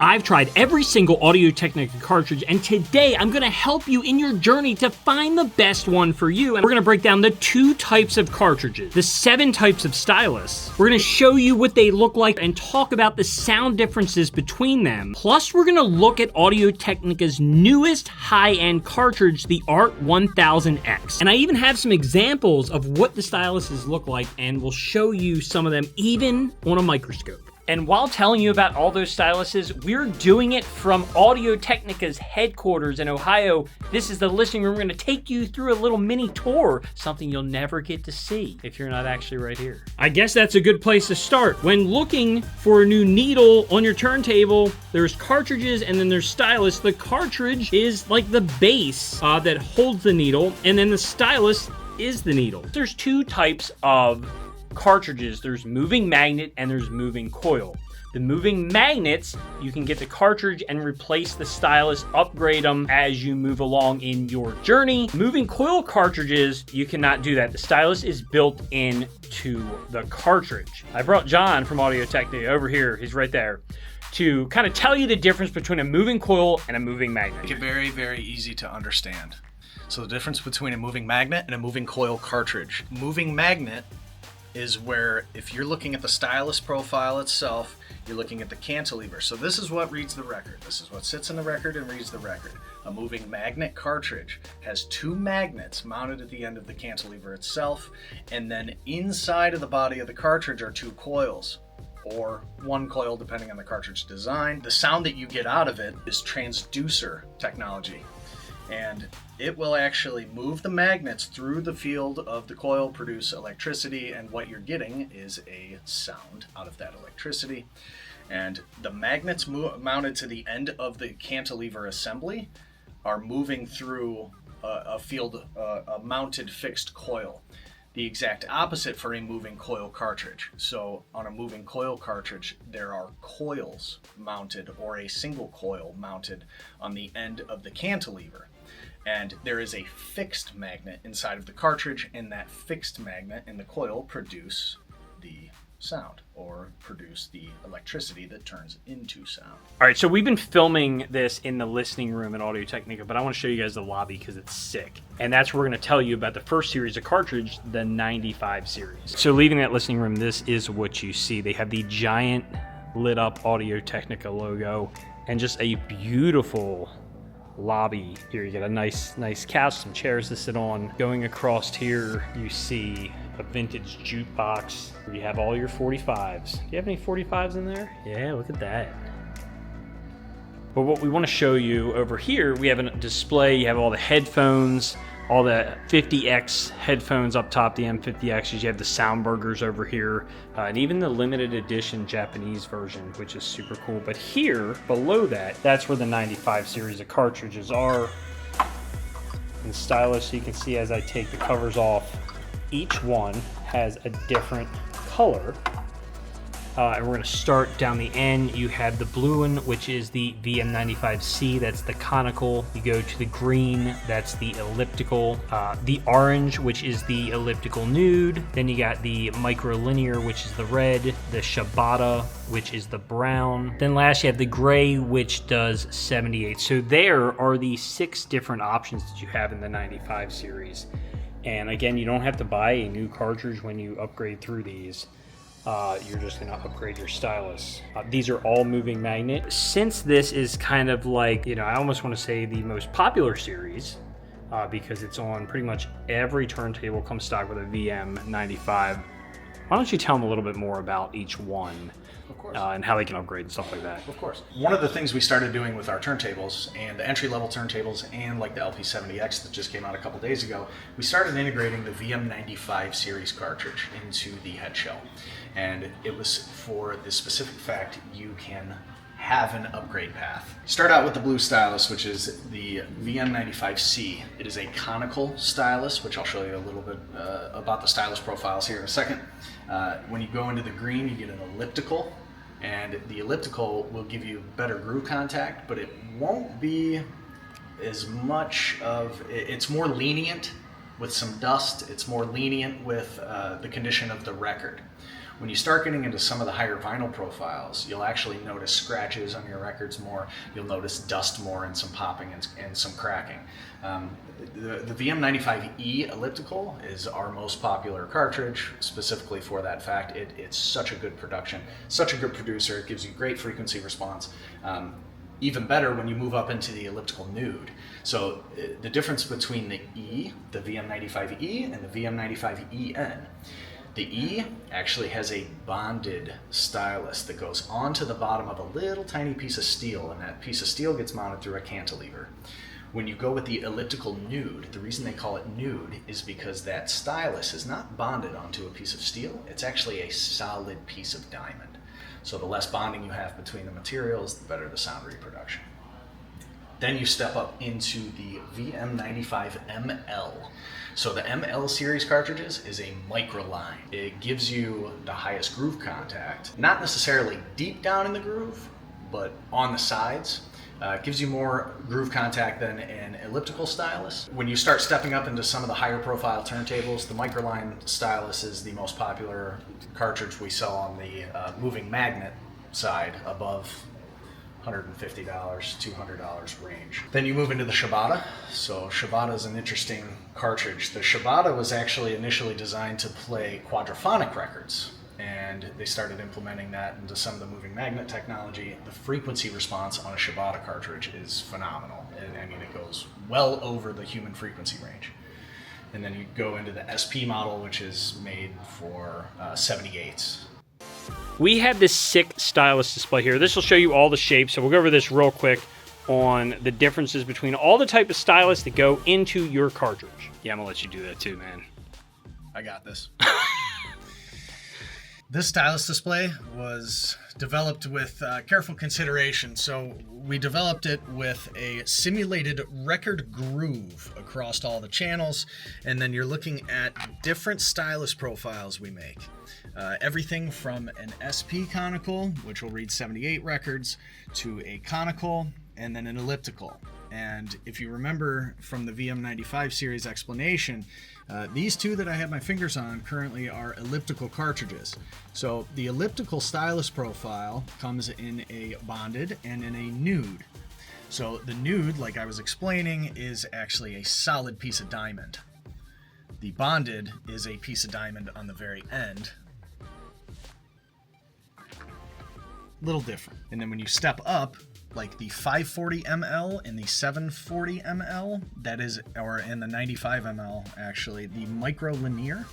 I've tried every single Audio-Technica cartridge, and today I'm gonna help you in your journey to find the best one for you. And we're gonna break down the 2 types of cartridges, the 7 types of stylus. We're gonna show you what they look like and talk about the sound differences between them. Plus, we're gonna look at Audio-Technica's newest high-end cartridge, the ART1000X. And I even have some examples of what the styluses look like, and we'll show you some of them even on a microscope. And while telling you about all those styluses, we're doing it from Audio-Technica's headquarters in Ohio. This is the listening room. We're gonna take you through a little mini tour, something you'll never get to see if you're not actually right here. I guess that's a good place to start. When looking for a new needle on your turntable, there's cartridges and then there's stylus. The cartridge is like the base that holds the needle, and then the stylus is the needle. There's 2 types of cartridges. There's moving magnet and there's moving coil. The moving magnets, you can get the cartridge and replace the stylus, upgrade them as you move along in your journey. Moving coil cartridges, you cannot do that. The stylus is built into the cartridge. I brought John from Audio-Technica over here, he's right there, to kind of tell you the difference between a moving coil and a moving magnet. Make it very, very easy to understand. So the difference between a moving magnet and a moving coil cartridge. Moving magnet is where, if you're looking at the stylus profile itself, you're looking at the cantilever. So this is what reads the record. This is what sits in the record and reads the record. A moving magnet cartridge has 2 magnets mounted at the end of the cantilever itself, and then inside of the body of the cartridge are 2 coils, or 1 coil depending on the cartridge design. The sound that you get out of it is transducer technology, and it will actually move the magnets through the field of the coil, produce electricity, and what you're getting is a sound out of that electricity. And the magnets mounted to the end of the cantilever assembly are moving through a mounted fixed coil. The exact opposite for a moving coil cartridge. So on a moving coil cartridge, there are coils mounted, or a single coil mounted on the end of the cantilever. And there is a fixed magnet inside of the cartridge, and that fixed magnet and the coil produce the sound, or produce the electricity that turns into sound. All right, so we've been filming this in the listening room at Audio-Technica, but I want to show you guys the lobby because it's sick. And that's where we're going to tell you about the first series of cartridge, the 95 series. So leaving that listening room, this is what you see. They have the giant lit up Audio-Technica logo and just a beautiful lobby. Here you get a nice couch, some chairs to sit on. Going across here, you see a vintage jukebox where you have all your 45s. Do you have any 45s in there? Yeah, look at that. But what we want to show you over here, we have a display. You have all the headphones, all the 50X headphones up top, the M50Xs. You have the Soundburgers over here, and even the limited edition Japanese version, which is super cool. But here, below that, that's where the 95 series of cartridges are. And stylus, you can see as I take the covers off, each one has a different color. And we're going to start down the end. You have the blue one, which is the VM95C, that's the conical. You go to the green, that's the elliptical. The orange, which is the elliptical nude. Then you got the microlinear, which is the red. The Shibata, which is the brown. Then last you have the gray, which does 78. So there are the 6 different options that you have in the 95 series. And again, you don't have to buy a new cartridge when you upgrade through these. You're just going to upgrade your stylus. These are all moving magnet. Since this is kind of like, I almost want to say the most popular series, because it's on pretty much every turntable, comes stock with a VM95. Why don't you tell them a little bit more about each one? Of course. And how they can upgrade and stuff like that. Of course. One of the things we started doing with our turntables, and the entry-level turntables, and like the LP70X that just came out a couple days ago, we started integrating the VM95 series cartridge into the head shell. And it was for the specific fact you can have an upgrade path. Start out with the blue stylus, which is the VM95C. It is a conical stylus, which I'll show you a little bit about the stylus profiles here in a second. When you go into the green, you get an elliptical, and the elliptical will give you better groove contact, but it won't be as much of, it's more lenient with some dust, it's more lenient with the condition of the record. When you start getting into some of the higher vinyl profiles, you'll actually notice scratches on your records more. You'll notice dust more and some popping and some cracking. The VM95E elliptical is our most popular cartridge, specifically for that fact. It's such a good production, such a good producer. It gives you great frequency response. Even better when you move up into the elliptical nude. So the difference between the E, the VM95E, and the VM95EN. The E actually has a bonded stylus that goes onto the bottom of a little tiny piece of steel, and that piece of steel gets mounted through a cantilever. When you go with the elliptical nude, the reason they call it nude is because that stylus is not bonded onto a piece of steel. It's actually a solid piece of diamond. So the less bonding you have between the materials, the better the sound reproduction. Then you step up into the VM95ML. So the ML series cartridges is a microline. It gives you the highest groove contact, not necessarily deep down in the groove, but on the sides. It gives you more groove contact than an elliptical stylus. When you start stepping up into some of the higher profile turntables, the microline stylus is the most popular cartridge we sell on the moving magnet side, above $150, $200 range. Then you move into the Shibata. So Shibata is an interesting cartridge. The Shibata was actually initially designed to play quadraphonic records, and they started implementing that into some of the moving magnet technology. The frequency response on a Shibata cartridge is phenomenal. I mean, it goes well over the human frequency range. And then you go into the SP model, which is made for 78s. We have this sick stylus display here. This will show you all the shapes, so we'll go over this real quick on the differences between all the type of stylus that go into your cartridge. Yeah, I'm gonna let you do that too, man. I got this. This stylus display was developed with careful consideration. So we developed it with a simulated record groove across all the channels, and then you're looking at different stylus profiles we make. Everything from an SP conical, which will read 78 records, to a conical, and then an elliptical. And if you remember from the VM95 series explanation, these two that I have my fingers on currently are elliptical cartridges. So the elliptical stylus profile comes in a bonded and in a nude. So the nude, like I was explaining, is actually a solid piece of diamond. The bonded is a piece of diamond on the very end. Little different. And then when you step up, like the 540 ml and the 740 ml, that is, or in the 95 ml actually, the microlinear,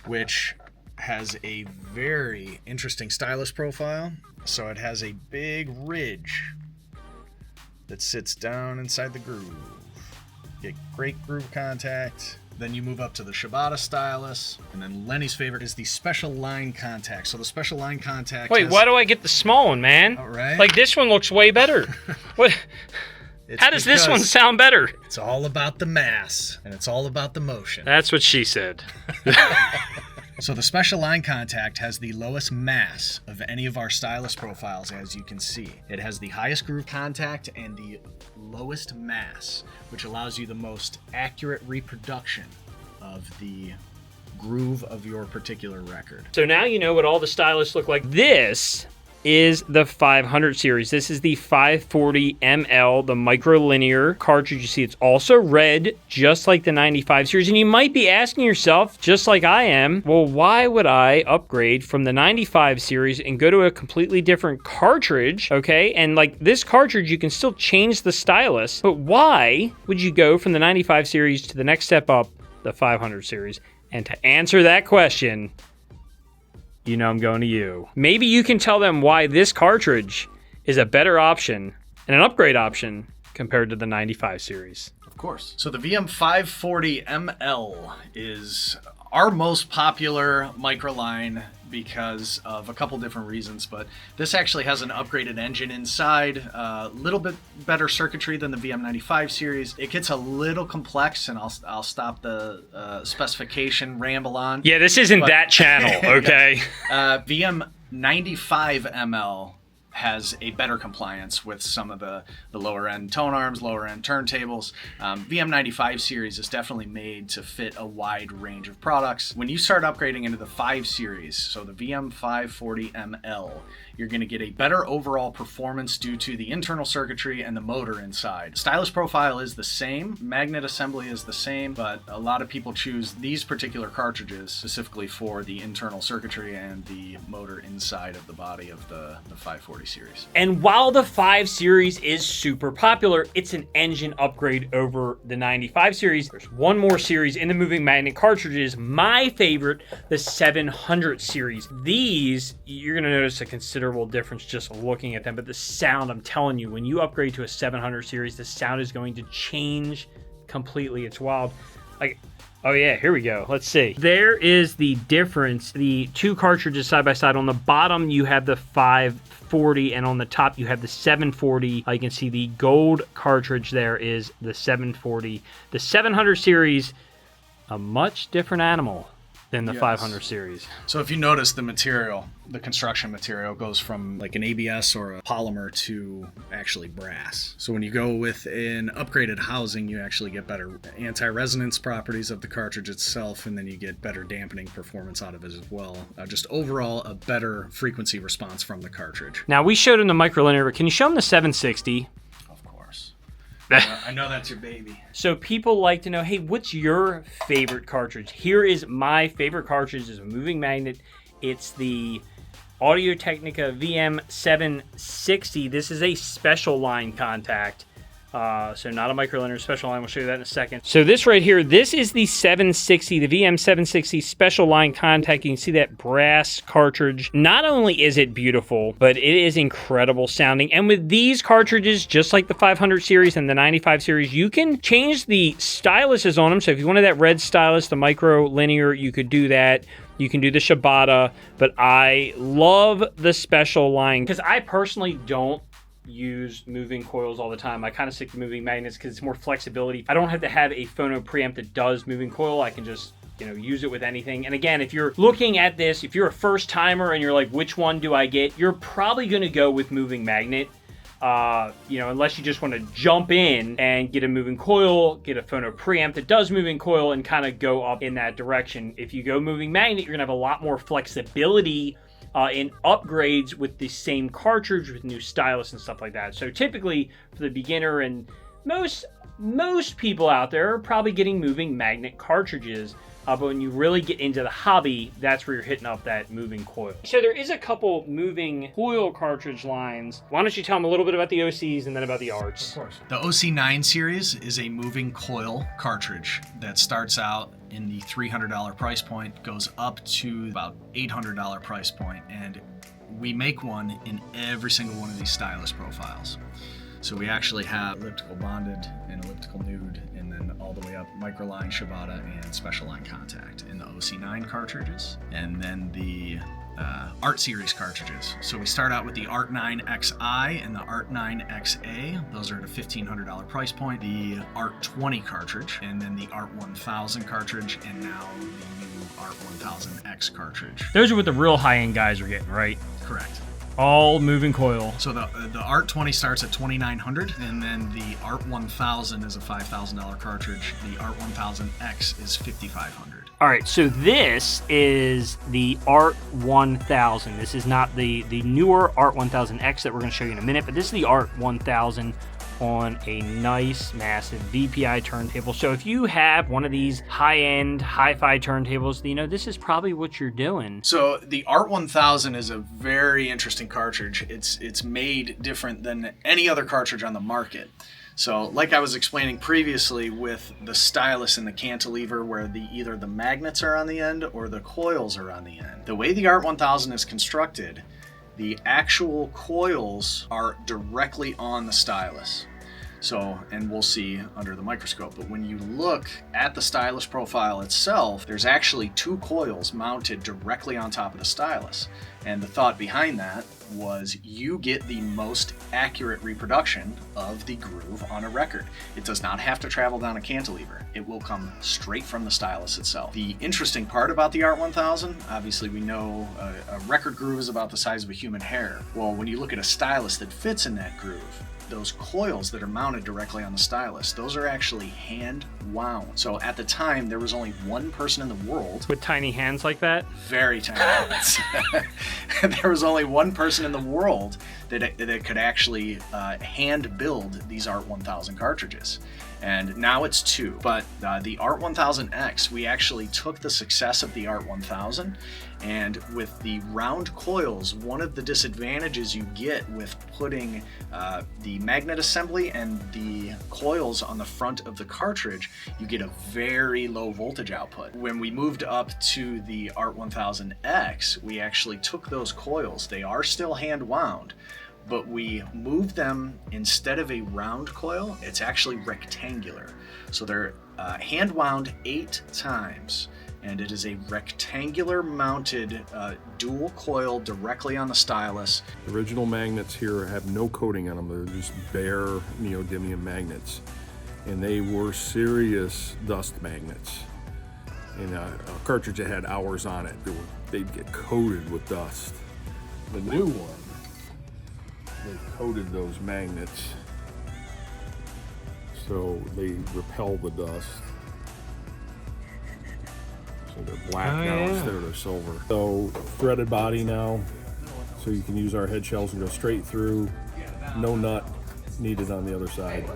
which has a very interesting stylus profile. So it has a big ridge that sits down inside the groove. Get great groove contact. Then you move up to the Shibata stylus, and then Lenny's favorite is the special line contact. So the special line contact. Wait, why do I get the small one, man? All right. Like, this one looks way better. What? How does this one sound better? It's all about the mass, and it's all about the motion. That's what she said. So the special line contact has the lowest mass of any of our stylus profiles, as you can see. It has the highest groove contact and the lowest mass, which allows you the most accurate reproduction of the groove of your particular record. So now you know what all the stylus look like. This is the 500 series. This is the 540 ml, the microlinear cartridge. You see it's also red, just like the 95 series. And you might be asking yourself, just like I am, well, why would I upgrade from the 95 series and go to a completely different cartridge, okay? And like this cartridge, you can still change the stylus, but why would you go from the 95 series to the next step up, the 500 series? And to answer that question, you know I'm going to you. Maybe you can tell them why this cartridge is a better option and an upgrade option compared to the 95 series. Of course. So the VM540 ML is our most popular microline because of a couple different reasons, but this actually has an upgraded engine inside, a little bit better circuitry than the VM95 series. It gets a little complex, and I'll stop the specification ramble on. Yeah, this isn't that channel, okay? VM95 ML has a better compliance with some of the lower end tone arms, lower end turntables. VM95 series is definitely made to fit a wide range of products. When you start upgrading into the 5 series, so the VM540ML, you're going to get a better overall performance due to the internal circuitry and the motor inside. Stylus profile is the same, magnet assembly is the same, but a lot of people choose these particular cartridges specifically for the internal circuitry and the motor inside of the body of the 540 series. And while the 5 series is super popular, it's an engine upgrade over the 95 series. There's one more series in the moving magnet cartridges, my favorite, the 700 series. These, you're going to notice a considerable difference just looking at them, but the sound, I'm telling you, when you upgrade to a 700 series, the sound is going to change completely. It's wild. Like, oh yeah, here we go. Let's see. There is the difference. The 2 cartridges side by side. On the bottom, you have the 540, and on the top, you have the 740. You can see the gold cartridge there is the 740. The 700 series, a much different animal than the 500 series. So if you notice, the material, the construction material goes from like an ABS or a polymer to actually brass. So when you go with an upgraded housing, you actually get better anti-resonance properties of the cartridge itself, and then you get better dampening performance out of it as well. Just overall, a better frequency response from the cartridge. Now, we showed him the microlinear, but can you show him the 760? I know that's your baby. So people like to know, hey, what's your favorite cartridge? Here is my favorite cartridge. Is a moving magnet. It's the Technica VM760. This is a special line contact. So not a microlinear, special line. We'll show you that in a second. So this right here, this is the 760, the VM760 special line contact. You can see that brass cartridge. Not only is it beautiful, but it is incredible sounding. And with these cartridges, just like the 500 series and the 95 series, you can change the styluses on them. So if you wanted that red stylus, the microlinear, you could do that. You can do the Shibata, but I love the special line because I personally don't use moving coils all the time. I kind of stick to moving magnets because it's more flexibility. I don't have to have a phono preamp that does moving coil. I can just, use it with anything. And again, if you're looking at this, if you're a first timer and you're like, which one do I get? You're probably going to go with moving magnet. Unless you just want to jump in and get a moving coil, get a phono preamp that does moving coil and kind of go up in that direction. If you go moving magnet, you're going to have a lot more flexibility in upgrades with the same cartridge with new stylus and stuff like that. So typically for the beginner and most people out there are probably getting moving magnet cartridges. But when you really get into the hobby, that's where you're hitting up that moving coil. So there is a couple moving coil cartridge lines. Why don't you tell them a little bit about the OCs and then about the ARTs? Of course. The OC9 series is a moving coil cartridge that starts out in the $300 price point, goes up to about $800 price point, and we make one in every single one of these stylus profiles. So we actually have elliptical bonded and elliptical nude, and then all the way up microline, Shibata, and special line contact in the OC9 cartridges, and then the ART series cartridges. So we start out with the ART9XI and the ART9XA. Those are at a $1,500 price point. The ART20 cartridge, and then the ART1000 cartridge, and now the new ART1000X cartridge. Those are what the real high-end guys are getting, right? Correct. All moving coil. So the ART20 starts at $2,900, and then the ART1000 is a $5,000 cartridge. The ART1000X is $5,500. All right, so this is the ART1000. This is not the newer ART1000X that we're going to show you in a minute, but this is the ART1000 on a nice, massive VPI turntable. So if you have one of these high-end, HiFi turntables, this is probably what you're doing. So the ART1000 is a very interesting cartridge. It's made different than any other cartridge on the market. So like I was explaining previously with the stylus and the cantilever, where either the magnets are on the end or the coils are on the end. The way the ART1000 is constructed, the actual coils are directly on the stylus. So, and we'll see under the microscope. But when you look at the stylus profile itself, there's actually 2 coils mounted directly on top of the stylus. And the thought behind that was you get the most accurate reproduction of the groove on a record. It does not have to travel down a cantilever. It will come straight from the stylus itself. The interesting part about the ART1000, obviously we know a record groove is about the size of a human hair. Well, when you look at a stylus that fits in that groove, those coils that are mounted directly on the stylus, those are actually hand wound. So at the time, there was only one person in the world with tiny hands like that. Very tiny hands. There was only one person in the world that could actually hand build these ART1000 cartridges. And now it's 2. But the ART1000X, we actually took the success of the ART1000, and with the round coils, one of the disadvantages you get with putting the magnet assembly and the coils on the front of the cartridge, you get a very low voltage output. When we moved up to the ART1000X, we actually took those coils. They are still hand wound, but we moved them, instead of a round coil, it's actually rectangular. So they're hand wound 8 times, and it is a rectangular mounted dual coil directly on the stylus. The original magnets here have no coating on them. They're just bare neodymium magnets, and they were serious dust magnets. And a cartridge that had hours on it, they'd get coated with dust. The new one, they coated those magnets so they repel the dust. So they're black now instead of they're silver. So threaded body now, so you can use our head shells and go straight through. No nut needed on the other side.